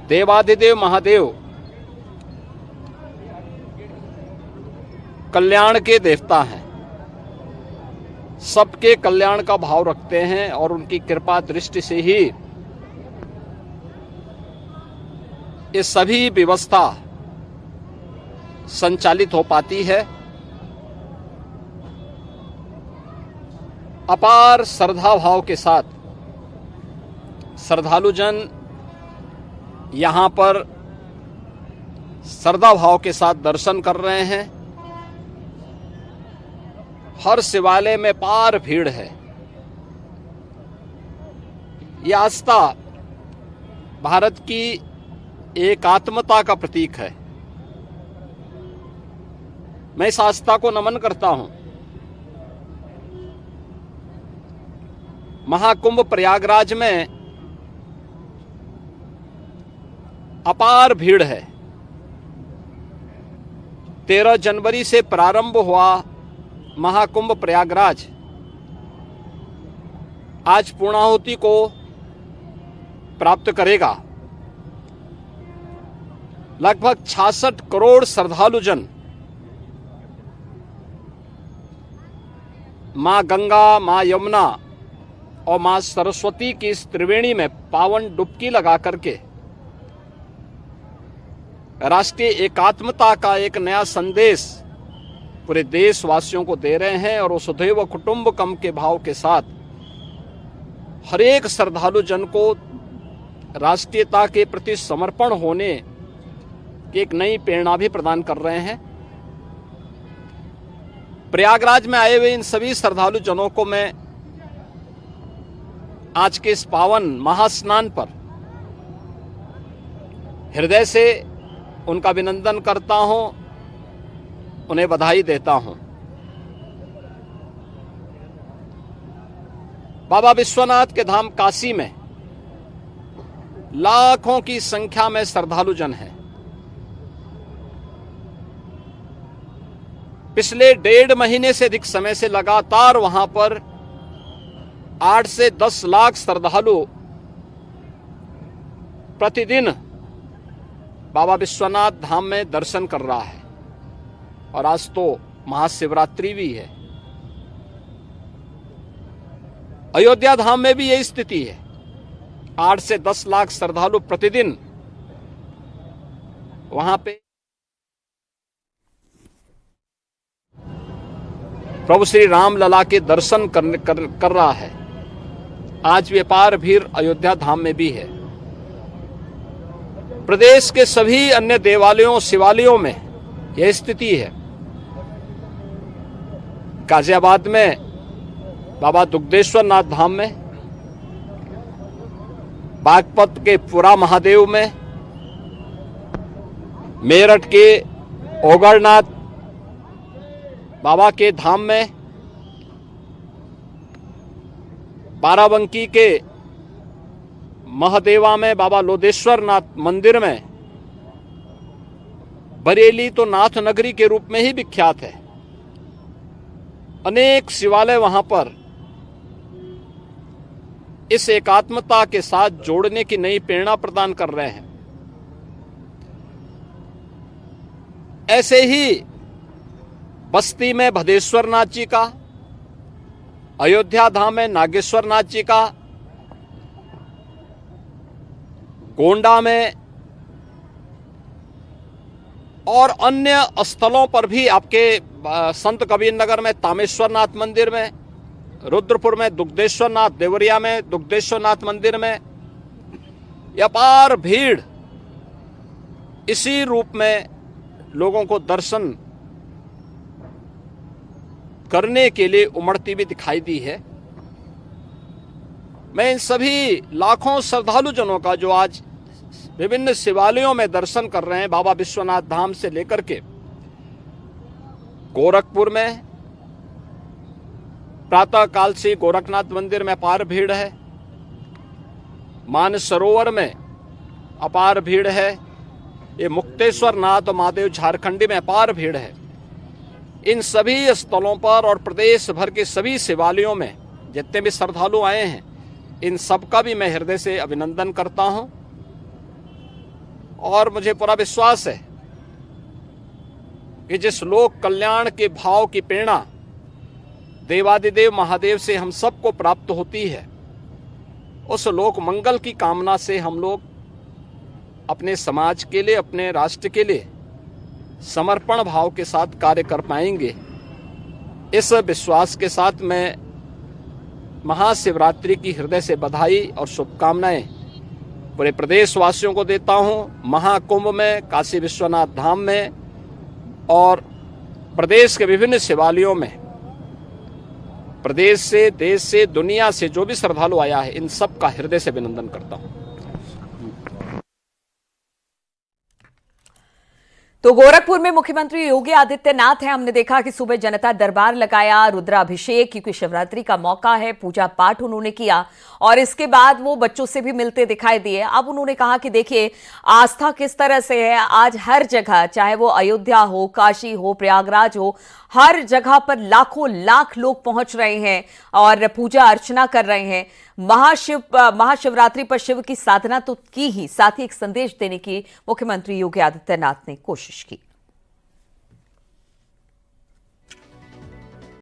देवाधिदेव महादेव कल्याण के देवता हैं, सबके कल्याण का भाव रखते हैं और उनकी कृपा दृष्टि से ही ये सभी व्यवस्था संचालित हो पाती है। अपार श्रद्धा भाव के साथ श्रद्धालुजन यहाँ पर श्रद्धा भाव के साथ दर्शन कर रहे हैं। हर शिवालय में पार भीड़ है। यह आस्था भारत की एकात्मता का प्रतीक है। मैं इस आस्था को नमन करता हूं। महाकुंभ प्रयागराज में अपार भीड़ है। 13 जनवरी से प्रारंभ हुआ महाकुंभ प्रयागराज आज पूर्णाहुति को प्राप्त करेगा। लगभग 66 करोड़ श्रद्धालुजन मां गंगा, मां यमुना और मां सरस्वती की इस त्रिवेणी में पावन डुबकी लगा करके राष्ट्रीय एकात्मता का एक नया संदेश पूरे देशवासियों को दे रहे हैं। और वसुधैव कुटुंबकम के भाव के साथ हर एक श्रद्धालु जन को राष्ट्रीयता के प्रति समर्पण होने की एक नई प्रेरणा भी प्रदान कर रहे हैं। प्रयागराज में आए हुए इन सभी श्रद्धालु जनों को मैं आज के इस पावन महास्नान पर हृदय से उनका अभिनंदन करता हूं, उन्हें बधाई देता हूं। बाबा विश्वनाथ के धाम काशी में लाखों की संख्या में श्रद्धालु जन हैं। पिछले 1.5 महीने से अधिक समय से लगातार वहां पर 8 से 10 लाख श्रद्धालु प्रतिदिन बाबा विश्वनाथ धाम में दर्शन कर रहा है। और आज तो महाशिवरात्रि भी है। अयोध्या धाम में भी यही स्थिति है। 8 से 10 लाख श्रद्धालु प्रतिदिन वहां पे प्रभु श्री राम लला के दर्शन कर रहा है। आज व्यापार भीड़ अयोध्या धाम में भी है। प्रदेश के सभी अन्य देवालयों शिवालयों में यह स्थिति है। गाजियाबाद में बाबा दुग्धेश्वर नाथ धाम में, बागपत के पुरा महादेव में, मेरठ के ओगरनाथ बाबा के धाम में, बाराबंकी के महादेवा में बाबा लोदेश्वर नाथ मंदिर में, बरेली तो नाथ नगरी के रूप में ही विख्यात है। अनेक शिवालय वहां पर इस एकात्मता के साथ जोड़ने की नई प्रेरणा प्रदान कर रहे हैं। ऐसे ही बस्ती में भदेश्वर नाथ जी का, अयोध्या धाम में नागेश्वर नाथ जी का, गोंडा में और अन्य स्थलों पर भी आपके संत कबीर नगर में तामेश्वर नाथ मंदिर में, रुद्रपुर में दुग्धेश्वर नाथ, देवरिया में दुग्धेश्वर नाथ मंदिर में अपार भीड़ इसी रूप में लोगों को दर्शन करने के लिए उमड़ती भी दिखाई दी है। मैं इन सभी लाखों श्रद्धालु जनों का जो आज विभिन्न शिवालयों में दर्शन कर रहे हैं, बाबा विश्वनाथ धाम से लेकर के गोरखपुर में प्रातः काल से गोरखनाथ मंदिर में अपार भीड़ है, मानसरोवर में अपार भीड़ है, ये मुक्तेश्वर नाथ और महादेव झारखंडी में अपार भीड़ है। इन सभी स्थलों पर और प्रदेश भर के सभी शिवालयों में जितने भी श्रद्धालु आए हैं, इन सब का भी मैं हृदय से अभिनंदन करता हूं। और मुझे पूरा विश्वास है कि जिस लोक कल्याण के भाव की प्रेरणा देवादिदेव महादेव से हम सबको प्राप्त होती है, उस लोक मंगल की कामना से हम लोग अपने समाज के लिए, अपने राष्ट्र के लिए समर्पण भाव के साथ कार्य कर पाएंगे। इस विश्वास के साथ मैं महाशिवरात्रि की हृदय से बधाई और शुभकामनाएं पूरे प्रदेश वासियों को देता हूं। महाकुंभ में, काशी विश्वनाथ धाम में और प्रदेश के विभिन्न शिवालयों में प्रदेश से, देश से, दुनिया से जो भी श्रद्धालु आया है, इन सब का हृदय से अभिनंदन करता हूं। तो गोरखपुर में मुख्यमंत्री योगी आदित्यनाथ हैं। हमने देखा कि सुबह जनता दरबार लगाया, रुद्राभिषेक, क्योंकि शिवरात्रि का मौका है, पूजा पाठ उन्होंने किया और इसके बाद वो बच्चों से भी मिलते दिखाई दिए। अब उन्होंने कहा कि देखिए आस्था किस तरह से है, आज हर जगह, चाहे वो अयोध्या हो, काशी हो, प्रयागराज हो, हर जगह पर लाखों लाख लोग पहुंच रहे हैं और पूजा अर्चना कर रहे हैं। महाशिवरात्रि पर शिव की साधना तो की ही, साथ ही एक संदेश देने की मुख्यमंत्री योगी आदित्यनाथ ने कोशिश की।